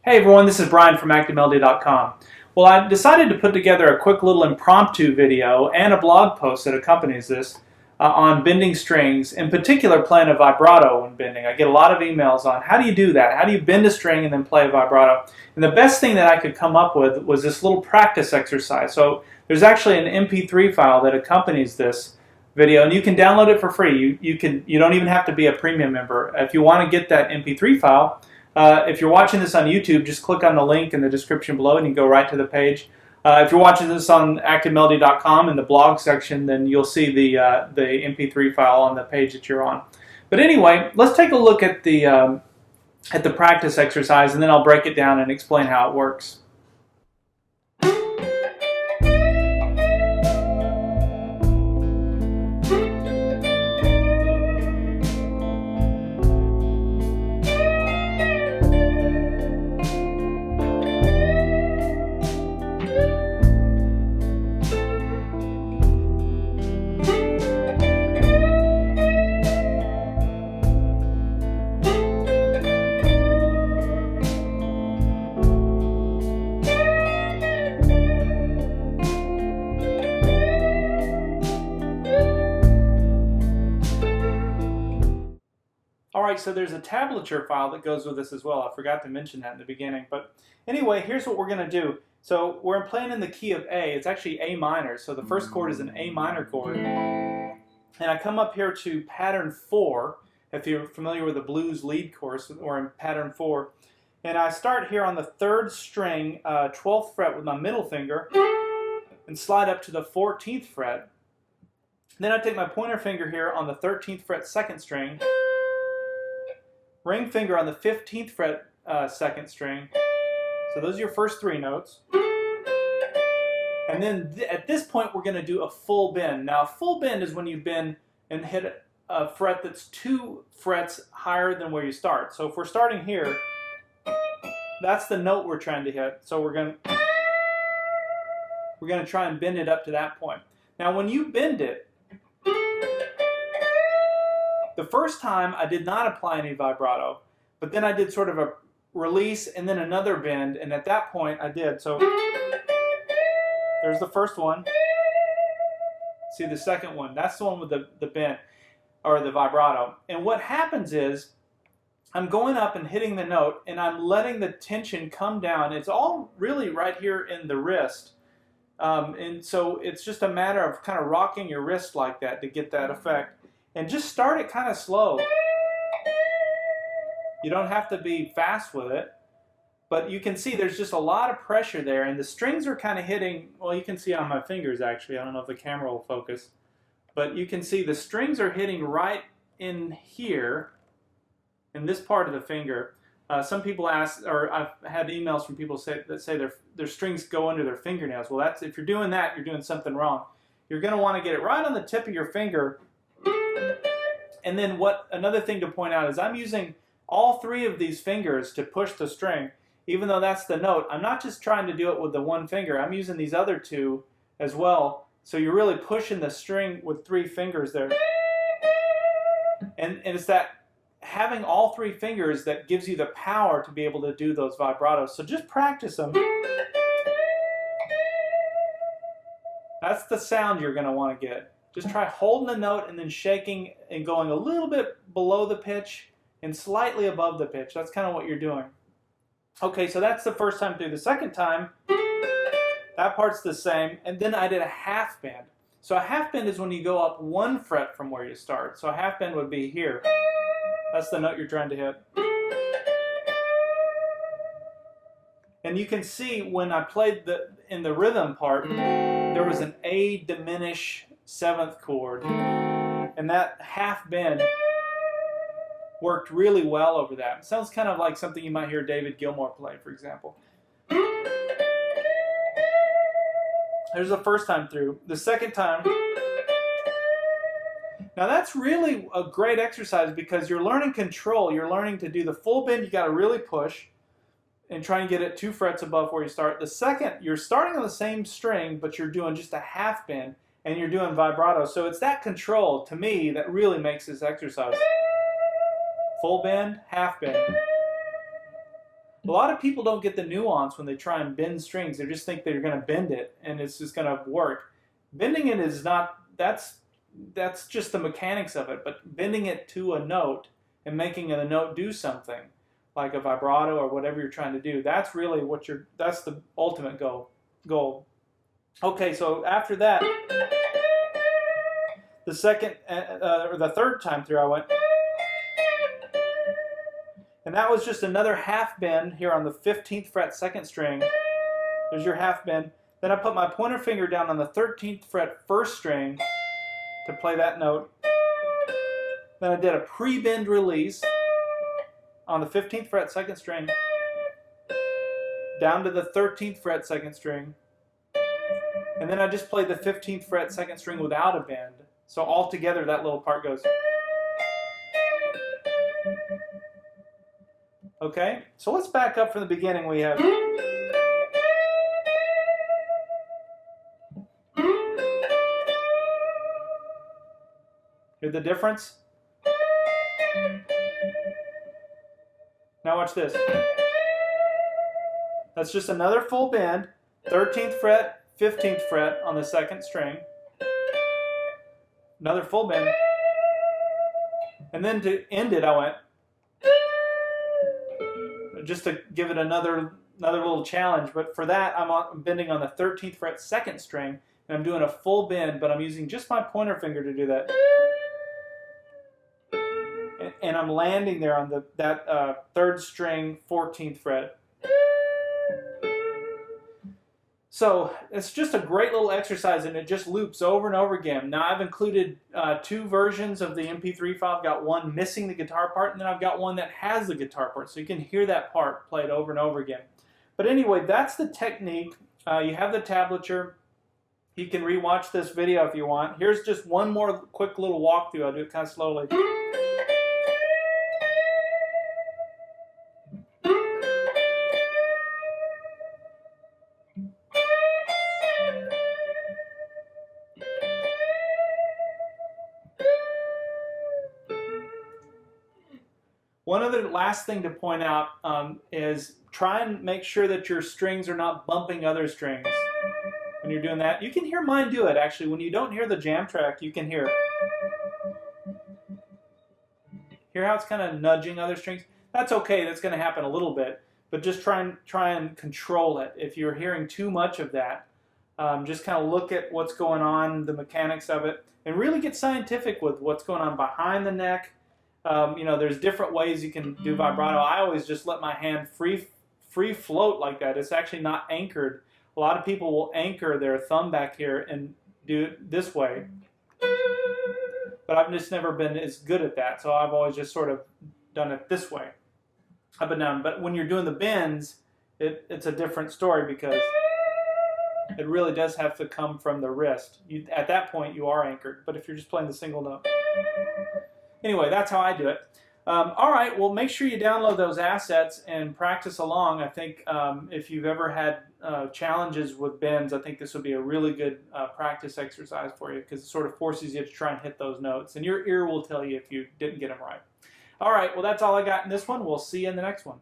Hey everyone, this is Brian from ActiveMelody.com. Well, I decided to put together a quick little impromptu video and a blog post that accompanies this on bending strings, in particular playing a vibrato when bending. I get a lot of emails on how do you do that? How do you bend a string and then play a vibrato? And the best thing that I could come up with was this little practice exercise. So there's actually an MP3 file that accompanies this video, and you can download it for free. You don't even have to be a premium member. If you want to get that MP3 file, if you're watching this on YouTube, just click on the link in the description below and you go right to the page. If you're watching this on ActiveMelody.com in the blog section, then you'll see the MP3 file on the page that you're on. But anyway, let's take a look at the practice exercise, and then I'll break it down and explain how it works. Alright, so there's a tablature file that goes with this as well. I forgot to mention that in the beginning. But anyway, here's what we're going to do. So we're playing in the key of A. It's actually A minor. So the first chord is an A minor chord. And I come up here to pattern 4. If you're familiar with the blues lead course, or in pattern 4. And I start here on the 3rd string, 12th fret with my middle finger, and slide up to the 14th fret. Then I take my pointer finger here on the 13th fret 2nd string, ring finger on the 15th fret 2nd string. So those are your first 3 notes. And then at this point we're going to do a full bend. Now a full bend is when you bend and hit a fret that's 2 frets higher than where you start. So if we're starting here, that's the note we're trying to hit. So we're going to try and bend it up to that point. Now when you bend it, the first time I did not apply any vibrato, but then I did sort of a release and then another bend, and at that point I did. So there's the first one. See the second one, that's the one with the bend, or the vibrato. And what happens is I'm going up and hitting the note, and I'm letting the tension come down. It's all really right here in the wrist. And so it's just a matter of kind of rocking your wrist like that to get that effect. And just start it kind of slow. You don't have to be fast with it, but you can see there's just a lot of pressure there, and the strings are kind of hitting, well, you can see on my fingers actually, I don't know if the camera will focus, but you can see the strings are hitting right in here, in this part of the finger. Some people ask, or I've had emails from people that say their strings go under their fingernails. Well, that's, if you're doing that, you're doing something wrong. You're going to want to get it right on the tip of your finger. And then another thing to point out is I'm using all 3 of these fingers to push the string. Even though that's the note, I'm not just trying to do it with the one finger. I'm using these other 2 as well. So you're really pushing the string with 3 fingers there. And it's that having all 3 fingers that gives you the power to be able to do those vibratos. So just practice them. That's the sound you're going to want to get. Just try holding the note and then shaking and going a little bit below the pitch and slightly above the pitch. That's kind of what you're doing. Okay, so that's the first time through. The second time, that part's the same. And then I did a half bend. So a half bend is when you go up 1 fret from where you start. So a half bend would be here. That's the note you're trying to hit. And you can see when I played in the rhythm part, there was an A diminish 7th chord, and that half bend worked really well over that. It sounds kind of like something you might hear David Gilmour play, for example. There's the first time through. The second time, now that's really a great exercise because you're learning control. You're learning to do the full bend. You got to really push and try and get it 2 frets above where you start. The second, you're starting on the same string, but you're doing just a half bend, and you're doing vibrato. So it's that control, to me, that really makes this exercise. Full bend, half bend. A lot of people don't get the nuance when they try and bend strings. They just think they're going to bend it and it's just going to work. Bending it is not, that's just the mechanics of it, but bending it to a note and making the note do something, like a vibrato or whatever you're trying to do, that's really what that's the ultimate goal. Okay, so after that, the second, or the third time through I went, and that was just another half bend here on the 15th fret second string. There's your half bend. Then I put my pointer finger down on the 13th fret first string to play that note. Then I did a pre-bend release on the 15th fret second string down to the 13th fret second string. And then I just played the 15th fret second string without a bend. So all together that little part goes. Okay, so let's back up from the beginning. We have hear the difference? Now watch this. That's just another full bend, 13th fret, 15th fret on the second string. Another full bend. And then to end it, I went, just to give it another little challenge, but for that I'm bending on the 13th fret second string, and I'm doing a full bend, but I'm using just my pointer finger to do that. And I'm landing there on that third string, 14th fret. So it's just a great little exercise, and it just loops over and over again. Now I've included two versions of the MP3 file. I've got one missing the guitar part, and then I've got one that has the guitar part, so you can hear that part played over and over again. But anyway, that's the technique. You have the tablature. You can rewatch this video if you want. Here's just one more quick little walkthrough. I'll do it kind of slowly. One other last thing to point out is try and make sure that your strings are not bumping other strings when you're doing that. You can hear mine do it, actually. When you don't hear the jam track, you can hear how it's kind of nudging other strings. That's okay. That's going to happen a little bit, but just try and control it. If you're hearing too much of that, just kind of look at what's going on, the mechanics of it, and really get scientific with what's going on behind the neck. You know, there's different ways you can do vibrato. I always just let my hand free float like that. It's actually not anchored. A lot of people will anchor their thumb back here and do it this way. But I've just never been as good at that, so I've always just sort of done it this way, up and down. But when you're doing the bends, it's a different story because it really does have to come from the wrist. At that point, you are anchored. But if you're just playing the single note. Anyway, that's how I do it. All right, well, make sure you download those assets and practice along. I think if you've ever had challenges with bends, I think this would be a really good practice exercise for you because it sort of forces you to try and hit those notes. And your ear will tell you if you didn't get them right. All right, well, that's all I got in this one. We'll see you in the next one.